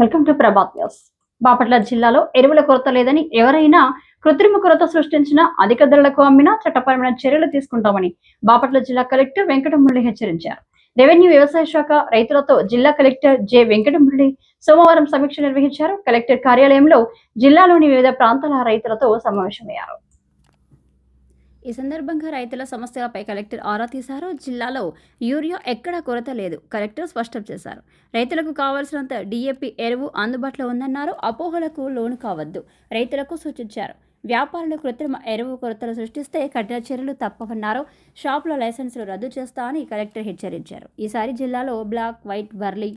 Welcome to Prabhat news. Bapatla జిల్లాలో ఎరువుల కొరత లేదని, ఎవరైనా కృత్రిమ కొరత సృష్టించినా, అధిక ధరలకు అమ్మినా చట్టపరమైన చర్యలు తీసుకుంటామని బాపట్ల జిల్లా కలెక్టర్ వెంకటమురళి హెచ్చరించారు. రెవెన్యూ వ్యవసాయ శాఖ రైతులతో జిల్లా కలెక్టర్ జె వెంకటమురళి సోమవారం సమీక్ష నిర్వహించారు. కలెక్టర్ కార్యాలయంలో జిల్లాలోని వివిధ ప్రాంతాల రైతులతో సమావేశమయ్యారు. ఈ సందర్భంగా రైతుల సమస్యలపై కలెక్టర్ ఆరా తీశారు. జిల్లాలో యూరియా ఎక్కడా కొరత లేదు, కలెక్టర్ స్పష్టం చేశారు. రైతులకు కావాల్సినంత డిఏపి ఎరువు అందుబాటులో ఉందన్నారు. అపోహలకు లోను కావద్దు రైతులకు సూచించారు. వ్యాపారులు కృత్రిమ ఎరువు కొరతలు సృష్టిస్తే కఠిన చర్యలు తప్పవన్నారు. షాపుల లైసెన్సులు రద్దు చేస్తా అని కలెక్టర్ హెచ్చరించారు. ఈసారి జిల్లాలో బ్లాక్, వైట్, బర్లీ,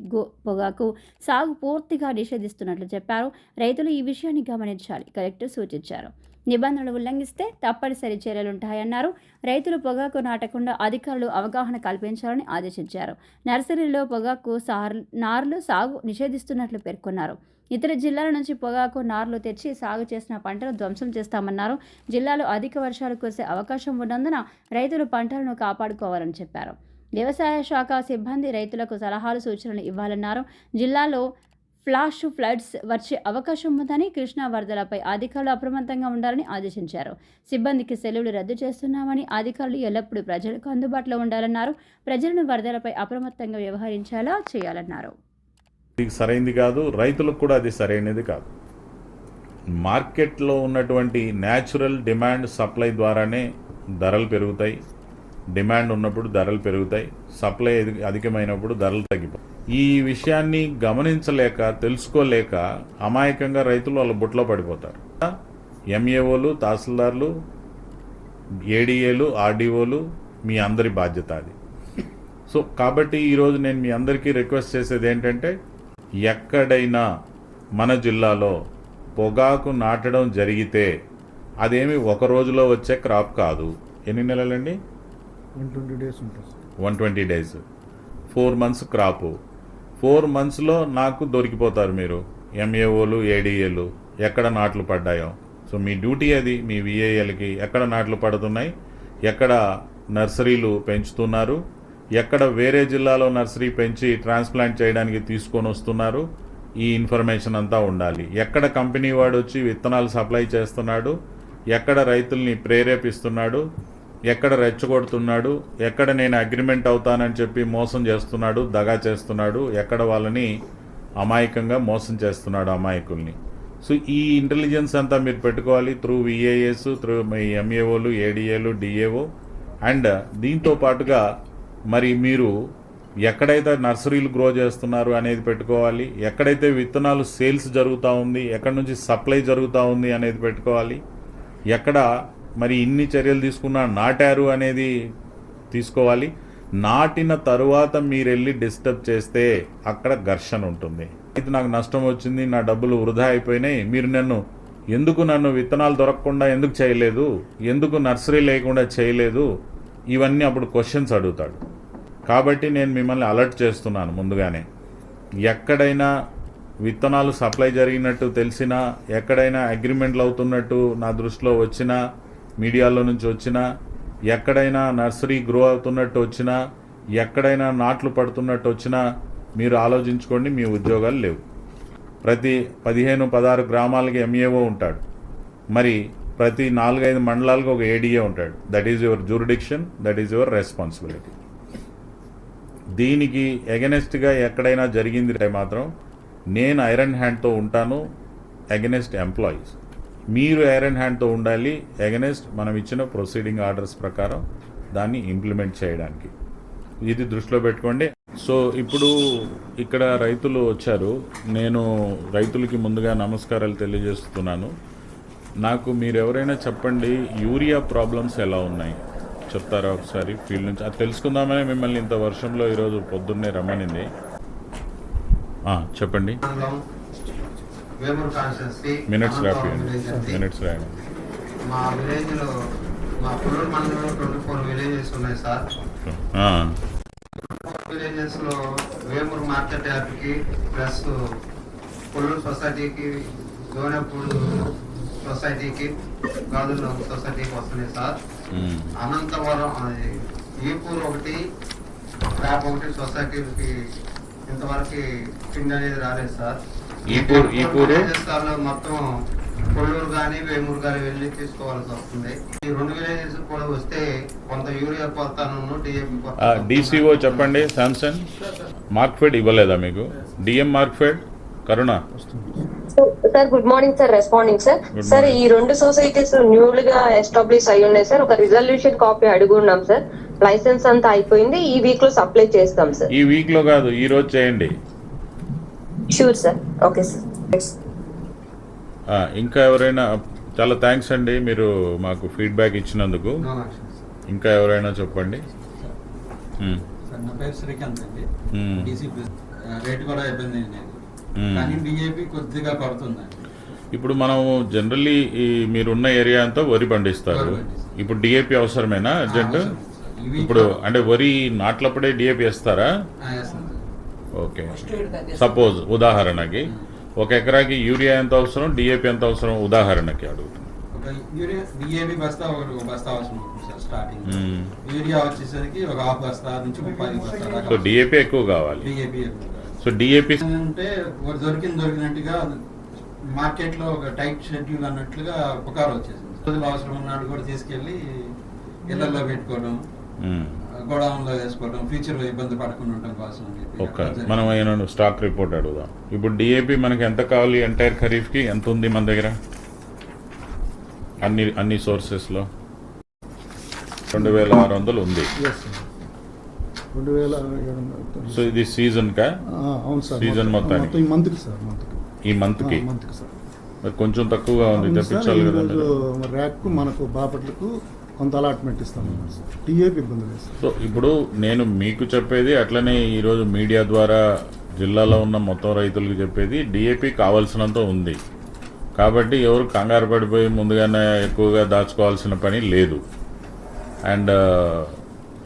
పొగాకు సాగు పూర్తిగా నిషేధిస్తున్నట్లు చెప్పారు. రైతులు ఈ విషయాన్ని గమనించాలి కలెక్టర్ సూచించారు. నిబంధనలు ఉల్లంఘిస్తే తప్పనిసరి చర్యలుంటాయన్నారు. రైతులు పొగాకు నాటకుండా అధికారులు అవగాహన కల్పించాలని ఆదేశించారు. నర్సరీలో పొగాకు నార్లు సాగు నిషేధిస్తున్నట్లు పేర్కొన్నారు. ఇతర జిల్లాల నుంచి పొగాకు నార్లు తెచ్చి సాగు చేసిన పంటను ధ్వంసం చేస్తామన్నారు. జిల్లాలో అధిక వర్షాలు కురిసే అవకాశం ఉన్నందున రైతులు పంటలను కాపాడుకోవాలని చెప్పారు. వ్యవసాయ శాఖ సిబ్బంది రైతులకు సలహాలు, సూచనలు ఇవ్వాలన్నారు. జిల్లాలో ఫ్లాష్ ఫ్లడ్స్ వచ్చే అవకాశం ఉందని, కృష్ణా వరదలపై అధికారులు అప్రమత్తంగా ఉండాలని ఆదేశించారు. సిబ్బందికి సెలవులు రద్దు చేస్తున్నామని, అధికారులు ఎల్లప్పుడూ ప్రజలకు అందుబాటులో ఉండాలన్నారు. ప్రజలను వరదలపై అప్రమత్తంగా వ్యవహరించేలా చేయాలన్నారు. సరైనది కాదు, రైతులకు కూడా అది సరైనది కాదు. మార్కెట్లో ఉన్నటువంటి న్యాచురల్ డిమాండ్ సప్లై ద్వారానే ధరలు పెరుగుతాయి. డిమాండ్ ఉన్నప్పుడు ధరలు పెరుగుతాయి, సప్లై అధికమైనప్పుడు ధరలు తగ్గిపోతాయి. ఈ విషయాన్ని గమనించలేక, తెలుసుకోలేక అమాయకంగా రైతులు వాళ్ళ బుట్లో పడిపోతారు. ఎంఏఓలు, తహసీల్దార్లు, ఏడీఏలు, ఆర్డీఓలు మీ అందరి బాధ్యత అది. సో కాబట్టి ఈరోజు నేను మీ అందరికీ రిక్వెస్ట్ చేసేది ఏంటంటే, ఎక్కడైనా మన జిల్లాలో పొగాకు నాటడం జరిగితే అదేమి ఒక రోజులో వచ్చే క్రాప్ కాదు. ఎన్ని నెలలండి? 120 days ఉంటుంది. 120 days, 4 months క్రాపు. 4 monthsలో నాకు దొరికిపోతారు మీరు, ఎంఏఓలు, ఏడీఏలు, ఎక్కడ నాట్లు పడ్డాయో. సో మీ డ్యూటీ అది. మీ విఏఎల్కి ఎక్కడ నాట్లు పడుతున్నాయి, ఎక్కడ నర్సరీలు పెంచుతున్నారు, ఎక్కడ వేరే జిల్లాలో నర్సరీ పెంచి ట్రాన్స్ప్లాంట్ చేయడానికి తీసుకొని వస్తున్నారు, ఈ ఇన్ఫర్మేషన్ అంతా ఉండాలి. ఎక్కడ కంపెనీ వాడు వచ్చి విత్తనాలు సప్లై చేస్తున్నాడు, ఎక్కడ రైతుల్ని ప్రేరేపిస్తున్నాడు, ఎక్కడ రెచ్చగొడుతున్నాడు, ఎక్కడ నేను అగ్రిమెంట్ అవుతానని చెప్పి మోసం చేస్తున్నాడు, దగా చేస్తున్నాడు, ఎక్కడ వాళ్ళని అమాయకంగా మోసం చేస్తున్నాడు అమాయకుల్ని. సో ఈ ఇంటెలిజెన్స్ అంతా మీరు పెట్టుకోవాలి త్రూ విఏఎస్, త్రూ మీ ఎంఏఓలు, ఏడీఏలు, డిఏఓ. అండ్ దీంతో పాటుగా మరి మీరు ఎక్కడైతే నర్సరీలు గ్రో చేస్తున్నారు అనేది పెట్టుకోవాలి, ఎక్కడైతే విత్తనాలు సేల్స్ జరుగుతూ ఉంది, ఎక్కడి నుంచి సప్లై జరుగుతూ ఉంది అనేది పెట్టుకోవాలి, ఎక్కడ మరి ఇన్ని చర్యలు తీసుకున్నా నాటారు అనేది తీసుకోవాలి. నాటిన తరువాత మీరు వెళ్ళి డిస్టర్బ్ చేస్తే అక్కడ ఘర్షణ ఉంటుంది. అయితే నాకు నష్టం వచ్చింది, నా డబ్బులు వృధా అయిపోయినాయి, మీరు నన్ను విత్తనాలు దొరకకుండా ఎందుకు చేయలేదు, ఎందుకు నర్సరీ లేకుండా చేయలేదు, ఇవన్నీ అప్పుడు క్వశ్చన్స్ అడుగుతాడు. కాబట్టి నేను మిమ్మల్ని అలర్ట్ చేస్తున్నాను ముందుగానే. ఎక్కడైనా విత్తనాలు సప్లై జరిగినట్టు తెలిసినా, ఎక్కడైనా అగ్రిమెంట్లు అవుతున్నట్టు నా దృష్టిలో వచ్చినా, మీడియాలో నుంచి వచ్చినా, ఎక్కడైనా నర్సరీ గ్రో అవుతున్నట్టు వచ్చినా, ఎక్కడైనా నాట్లు పడుతున్నట్టు వచ్చినా మీరు ఆలోచించుకోండి, మీ ఉద్యోగాలు లేవు. ప్రతి 15-16 గ్రామాలకి ఎంఏఓ ఉంటాడు, మరి ప్రతి 4-5 మండలాలకు ఒక ఏడీఏ ఉంటాడు. That is your jurisdiction, that is your responsibility. దీనికి ఎగనెస్ట్గా ఎక్కడైనా జరిగింది మాత్రం నేను ఐరన్ హ్యాండ్తో ఉంటాను ఎగనెస్ట్ ఎంప్లాయీస్. మీరు ఐరన్ హ్యాండ్తో ఉండాలి ఎగనెస్ట్ మనం ఇచ్చిన ప్రొసీడింగ్ ఆర్డర్స్ ప్రకారం దాన్ని ఇంప్లిమెంట్ చేయడానికి. ఇది దృష్టిలో పెట్టుకోండి. సో ఇప్పుడు ఇక్కడ రైతులు వచ్చారు. నేను రైతులకి ముందుగా నమస్కారాలు తెలియజేస్తున్నాను. నాకు మీరు ఎవరైనా చెప్పండి, యూరియా ప్రాబ్లమ్స్ ఎలా ఉన్నాయి చెప్తారా ఒకసారి ఫీల్డ్ నుంచి? అది తెలుసుకుందామని మిమ్మల్ని ఇంత వర్షంలో ఈరోజు పొద్దున్నే రమ్మనింది. చెప్పండి. మినిట్స్ రాయండి. మా విలేజ్లో, మా పుల్లూరు మండలంలో 24 విలేజెస్ ఉన్నాయి సార్. విలేజెస్లో వేమూరు మార్కెట్ యార్డ్కి ప్లస్ పుల్లూరు సొసైటీకి, దోనపూడి సొసైటీకి, గాజుల సొసైటీకి వస్తున్నాయి సార్. అనంతవరం ఈపూర్ ఒకటి, క్రాప్ ఒకటి సొసైటీకి ఇంతవరకు పిండి అనేది రాలేదు సార్. ఈ పూరు విలేజెస్ మొత్తం కొల్లూరు కానీ వేమూరు కానీ వెళ్ళి తీసుకోవాల్సి వస్తుంది. ఈ 2 విలేజెస్ కూడా వస్తే కొంత యూరియా కొరతను డిఏపి డీసీఓ చెప్పండి. శాంసన్ మార్క్ఫెడ్ ఇవ్వలేదా మీకు? DM Markfed Karuna. Sir good morning sir. Responding sir. Good sir morning. ఈ 2 సొసైటీస్ న్యూగా ఎస్టాబ్లిష్ అయి ఉన్నాయి సార్. ఒక రిజల్యూషన్ కాపీ అడుగున్నాం సార్. లైసెన్స్ అంతా అయిపోయింది. ఈ వీక్ లో సప్లై చేస్తాం సార్. ఈ వీక్ లో కాదు, ఈ రోజు చేయండి. Sure sir. Okay sir. ఇంకా ఎవరైనా? చాలా థ్యాంక్స్ అండి మీరు మాకు ఫీడ్బ్యాక్ ఇచ్చినందుకు. ఇంకా ఎవరైనా చెప్పండి. సార్ నా పేరు శ్రీకాంత్ అండి. మ్మ్. డీసీ రేట్ కూడా ఇబ్బంది ఏం లేదు, కానీ డిఏపి కొద్దిగా పడుతుందండి. ఇప్పుడు మనం జనరల్లీ ఈ మీరున్న ఏరియా అంతా వరి పండిస్తారు. వరి పండిస్తారు. ఇప్పుడు డిఏపి అవసరమేనా అర్జెంట్? అవసరం సార్. ఈ వీక్ ఇప్పుడు అంటే వరి నాట్లప్పుడే డిఏపి వేస్తారా? వేస్తాం సార్. ఓకే. సపోజ్ ఉదాహరణకి 1 ఎకరాకి యూరియా ఎంత అవసరం, డిఏపి ఎంత అవసరం? ఉదాహరణకి అడుగుతున్నాను. ఒక యూరియా డిఏపి బస్తా ఒక బస్తా అవసరం ఉంటుంది సార్ స్టార్టింగ్. మ్మ్. యూరియా వచ్చేసరికి ఒక 1/2 బస్తా నుంచి 30 బస్తా సో దాకా డిఏపి ఎక్కువ కావాలి. డిఏపి. సో డిఏపి అంటే దొరికినట్టుగా మార్కెట్ లో ఒక టైట్ షెడ్యూల్ అన్నట్లుగా పుకారు వచ్చేసింది. రోజులు అవసరం ఉన్నాడు కూడా తీసుకెళ్లి ఇళ్లలో పెట్టుకోవడం, గోడౌన్ లో వేసుకోవడం, ఫ్యూచర్ లో ఇబ్బంది పడకుండా ఉండడం కోసం అని చెప్పి ఓకే. మనం ఏమైనా స్టాక్ రిపోర్ట్ అడుగుదాం. ఇప్పుడు డిఏపి మనకి ఎంత కావాలి? ఎంటైర్ ఖరీఫ్ కి ఎంత ఉంది మన దగ్గర? అన్ని సోర్సెస్ లో 2600 ఉంది. Yes sir 2700. సో ఇది సీజన్ కా? అవును సార్. సీజన్ మొత్తానికి? మొత్తం ఈ మంత్కి సార్. మంత్కి ఈ మంత్ కి మంత్కి సార్. మరి కొంచెం తక్కువగా ఉంది, అవును సార్. తెప్పించాలి కదా ఈరోజు మీరు. ర్యాక్ మనకు బాపట్లకు కొంత అలాట్మెంట్ ఇస్తామన్నారు సార్. టీఏపీ ఇబ్బంది లేదు సార్. సో ఇప్పుడు నేను మీకు చెప్పేది అట్లనే ఈరోజు మీడియా ద్వారా జిల్లాలో ఉన్న మొత్తం రైతులకు చెప్పేది డిఏపి కావాల్సినంత ఉంది. కాబట్టి ఎవరు కంగారు పడిపోయి ముందుగానే ఎక్కువగా దాచుకోవాల్సిన పని లేదు. అండ్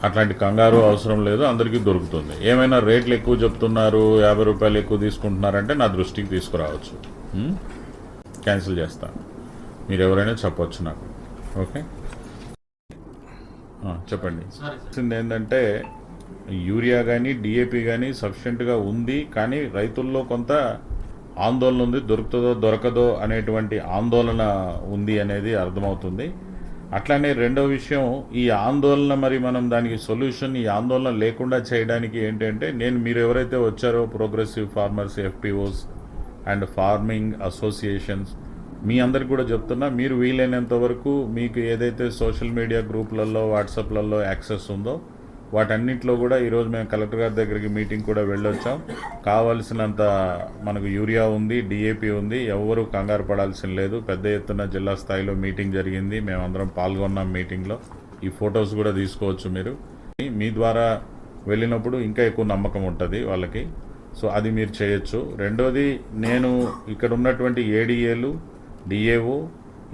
అట్లాంటి కంగారు అవసరం లేదు, అందరికీ దొరుకుతుంది. ఏమైనా రేట్లు ఎక్కువ చెప్తున్నారు, 50 రూపాయలు ఎక్కువ తీసుకుంటున్నారంటే నా దృష్టికి తీసుకురావచ్చు. క్యాన్సిల్ చేస్తాను. మీరు ఎవరైనా చెప్పొచ్చు నాకు. ఓకే చెప్పండి. ఏంటంటే యూరియా కానీ డిఏపి కానీ సఫిషియెంట్గా ఉంది, కానీ రైతుల్లో కొంత ఆందోళన ఉంది. దొరుకుతుందో దొరకదో అనేటువంటి ఆందోళన ఉంది అనేది అర్థమవుతుంది. అట్లానే రెండో విషయం, ఈ ఆందోళన మరి మనం దానికి సొల్యూషన్ ఈ ఆందోళన లేకుండా చేయడానికి ఏంటంటే, మీరు ఎవరైతే వచ్చారో progressive farmers, FPOs and farming associations, మీ అందరికి కూడా చెప్తున్నా, మీరు వీలైనంత వరకు మీకు ఏదైతే సోషల్ మీడియా గ్రూపులలో వాట్సాప్లలో యాక్సెస్ ఉందో వాటన్నింటిలో కూడా ఈరోజు మేము కలెక్టర్ గారి దగ్గరికి మీటింగ్ కూడా వెళ్ళొచ్చాం. కావాల్సినంత మనకు యూరియా ఉంది, డిఏపి ఉంది, ఎవరు కంగారు పడాల్సిన లేదు. పెద్ద ఎత్తున జిల్లా స్థాయిలో మీటింగ్ జరిగింది, మేమందరం పాల్గొన్నాం మీటింగ్లో. ఈ ఫొటోస్ కూడా తీసుకోవచ్చు మీరు. మీ ద్వారా వెళ్ళినప్పుడు ఇంకా ఎక్కువ నమ్మకం ఉంటుంది వాళ్ళకి. సో అది మీరు చేయొచ్చు. రెండోది, నేను ఇక్కడ ఉన్నటువంటి ఏడిఏలు, డిఏఓ,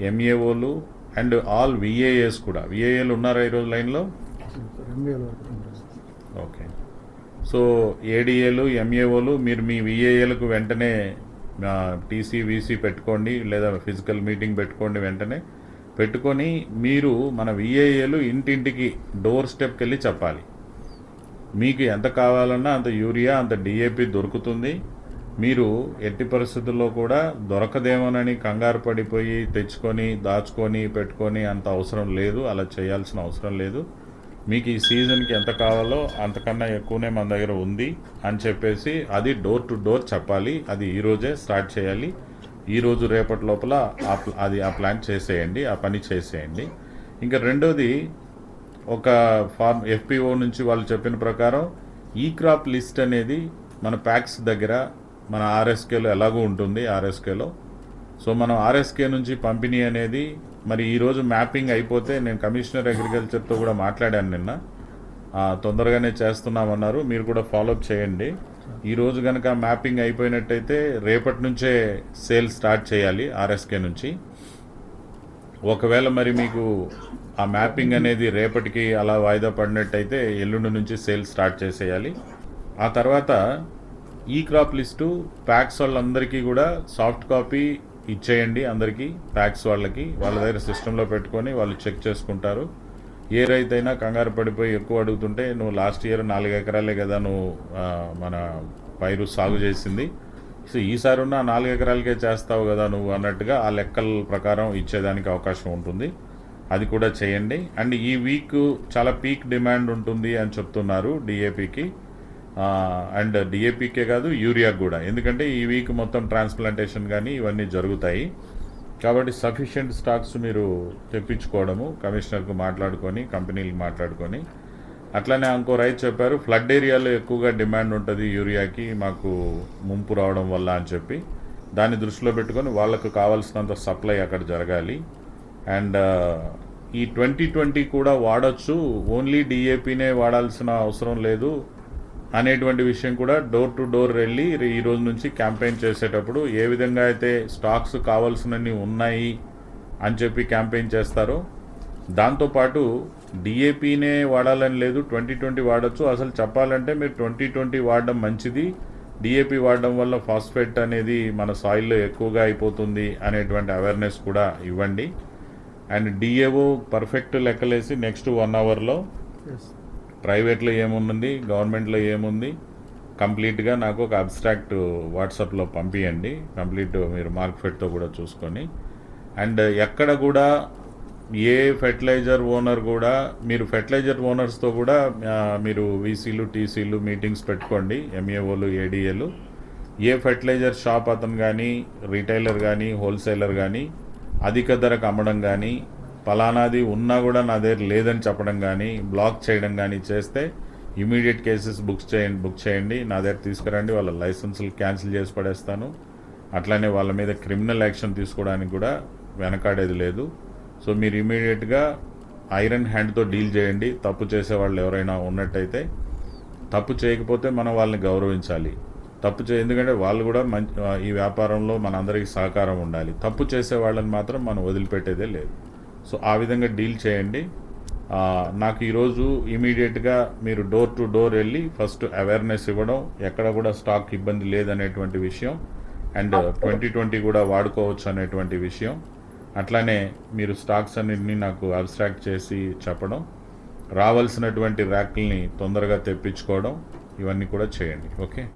ఎంఏఓలు అండ్ ఆల్ విఏఏస్ కూడా, విఏఏలు ఉన్నారా ఈరోజు లైన్లో? MBL వరకు ఉంటారు సార్. ఓకే. సో ఏడిఏలు, ఎంఏఓలు, మీరు మీ విఏఏలకు వెంటనే టీసీ, వీసీ పెట్టుకోండి, లేదా ఫిజికల్ మీటింగ్ పెట్టుకోండి. వెంటనే పెట్టుకొని మీరు మన విఏఏలు ఇంటింటికి డోర్ స్టెప్కి వెళ్ళి చెప్పాలి. మీకు ఎంత కావాలన్నా అంత యూరియా, అంత డిఏపి దొరుకుతుంది. మీరు ఎట్టి పరిస్థితుల్లో కూడా దొరకదేమోనని కంగారు పడిపోయి తెచ్చుకొని దాచుకొని పెట్టుకొని అంత అవసరం లేదు. అలా చేయాల్సిన అవసరం లేదు. మీకు ఈ సీజన్కి ఎంత కావాలో అంతకన్నా ఎక్కువనే మన దగ్గర ఉంది అని చెప్పేసి అది డోర్ టు డోర్ చెప్పాలి. అది ఈరోజే స్టార్ట్ చేయాలి. ఈరోజు రేపటి లోపల ఆ ప్లాన్ చేసేయండి, ఆ పని చేసేయండి. ఇంకా రెండోది, ఒక ఫార్మ్ ఎఫ్పిఓ నుంచి వాళ్ళు చెప్పిన ప్రకారం ఈ క్రాప్ లిస్ట్ అనేది మన ప్యాక్స్ దగ్గర మన ఆర్ఎస్కేలో ఎలాగూ ఉంటుంది. ఆర్ఎస్కేలో సో మనం ఆర్ఎస్కే నుంచి పంపిణీ అనేది మరి ఈరోజు మ్యాపింగ్ అయిపోతే, నేను కమిషనర్ అగ్రికల్చర్తో కూడా మాట్లాడాను నిన్న, తొందరగానే చేస్తున్నామన్నారు. మీరు కూడా ఫాలోఅప్ చేయండి. ఈరోజు కనుక మ్యాపింగ్ అయిపోయినట్టయితే రేపటి నుంచే సేల్ స్టార్ట్ చేయాలి ఆర్ఎస్కే నుంచి. ఒకవేళ మరి మీకు ఆ మ్యాపింగ్ అనేది రేపటికి అలా వాయిదా పడినట్టయితే ఎల్లుండి నుంచి సేల్ స్టార్ట్ చేసేయాలి. ఆ తర్వాత ఈ క్రాప్ లిస్టు ప్యాక్స్ వాళ్ళందరికీ కూడా సాఫ్ట్ కాపీ ఇచ్చేయండి. అందరికీ ప్యాక్స్ వాళ్ళకి వాళ్ళ దగ్గర సిస్టంలో పెట్టుకొని వాళ్ళు చెక్ చేసుకుంటారు. ఏ రైతైనా కంగారు పడిపోయి ఎక్కువ అడుగుతుంటే, నువ్వు లాస్ట్ ఇయర్ 4 ఎకరాలే కదా నువ్వు మన పైరు సాగు చేసింది, సో ఈసారి ఉన్న 4 ఎకరాలకే చేస్తావు కదా నువ్వు అన్నట్టుగా ఆ లెక్కల ప్రకారం ఇచ్చేదానికి అవకాశం ఉంటుంది. అది కూడా చేయండి. అండ్ ఈ వీక్ చాలా పీక్ డిమాండ్ ఉంటుంది అని చెప్తున్నారు డిఏపికి. అండ్ డిఏపికే కాదు యూరియాకి కూడా, ఎందుకంటే ఈ వీక్ మొత్తం ట్రాన్స్ప్లాంటేషన్ కానీ ఇవన్నీ జరుగుతాయి. కాబట్టి సఫిషియెంట్ స్టాక్స్ మీరు తెప్పించుకోవడము, కమిషనర్కు మాట్లాడుకొని, కంపెనీలకు మాట్లాడుకొని. అట్లనే ఇంకో రైతు చెప్పారు ఫ్లడ్ ఏరియాలో ఎక్కువగా డిమాండ్ ఉంటుంది యూరియాకి, మాకు ముంపు రావడం వల్ల అని చెప్పి. దాన్ని దృష్టిలో పెట్టుకొని వాళ్ళకు కావాల్సినంత సప్లై అక్కడ జరగాలి. అండ్ ఈ 2020 కూడా వాడచ్చు, ఓన్లీ డిఏపినే వాడాల్సిన అవసరం లేదు అనేటువంటి విషయం కూడా డోర్ టు డోర్ వెళ్ళి ఈ రోజు నుంచి క్యాంపెయిన్ చేసేటప్పుడు ఏ విధంగా అయితే స్టాక్స్ కావాల్సినవి ఉన్నాయి అని చెప్పి క్యాంపెయిన్ చేస్తారో, దాంతోపాటు డిఏపినే వాడాలని లేదు, 2020 వాడచ్చు. అసలు చెప్పాలంటే మీరు 2020 వాడడం మంచిది, డిఏపి వాడడం వల్ల ఫాస్ఫేట్ అనేది మన సాయిల్లో ఎక్కువగా అయిపోతుంది అనేటువంటి అవేర్నెస్ కూడా ఇవ్వండి. అండ్ డిఏఓ పర్ఫెక్ట్ లెక్కలేసి నెక్స్ట్ 1 అవర్లో ప్రైవేట్లో ఏముంది, గవర్నమెంట్లో ఏముంది కంప్లీట్గా నాకు ఒక అబ్స్ట్రాక్ట్ వాట్సాప్లో పంపించండి, కంప్లీట్ మీరు మార్కెట్తో కూడా చూసుకొని. అండ్ ఎక్కడ కూడా ఏ ఫెర్టిలైజర్ ఓనర్ కూడా, మీరు ఫెర్టిలైజర్ ఓనర్స్తో కూడా మీరు వీసీలు టీసీలు మీటింగ్స్ పెట్టుకోండి, ఎంఏఓలు ఏడిఏలు. ఏ ఫెర్టిలైజర్ షాప్ అతను కానీ, రీటైలర్ కానీ, హోల్సేలర్ కానీ అధిక ధరకు అమ్మడం కానీ, పలానాది ఉన్నా కూడా నా దగ్గర లేదని చెప్పడం కానీ, బ్లాక్ చేయడం కానీ చేస్తే ఇమీడియట్ కేసెస్ బుక్ చేయండి, నా దగ్గర తీసుకురండి, వాళ్ళ లైసెన్సులు క్యాన్సిల్ చేసి పడేస్తాను. అట్లానే వాళ్ళ మీద క్రిమినల్ యాక్షన్ తీసుకోవడానికి కూడా వెనకాడేది లేదు. సో మీరు ఇమీడియట్గా ఐరన్ హ్యాండ్తో డీల్ చేయండి. తప్పు చేసేవాళ్ళు ఎవరైనా ఉన్నట్టయితే, తప్పు చేయకపోతే మనం వాళ్ళని గౌరవించాలి. ఎందుకంటే వాళ్ళు కూడా ఈ వ్యాపారంలో మనందరికీ సహకారం ఉండాలి. తప్పు చేసే వాళ్ళని మాత్రం మనం వదిలిపెట్టేదే లేదు. సో ఆ విధంగా డీల్ చేయండి. నాకు ఈరోజు ఇమీడియట్గా మీరు డోర్ టు డోర్ వెళ్ళి ఫస్ట్ అవేర్నెస్ ఇవ్వడం, ఎక్కడ కూడా స్టాక్ ఇబ్బంది లేదనేటువంటి విషయం, అండ్ 2020 కూడా వాడుకోవచ్చు అనేటువంటి విషయం. అట్లానే మీరు స్టాక్స్ అన్నింటినీ నాకు అబ్స్ట్రాక్ట్ చేసి చెప్పడం, రావాల్సినటువంటి ర్యాక్ల్ని తొందరగా తెప్పించుకోవడం, ఇవన్నీ కూడా చేయండి. ఓకే.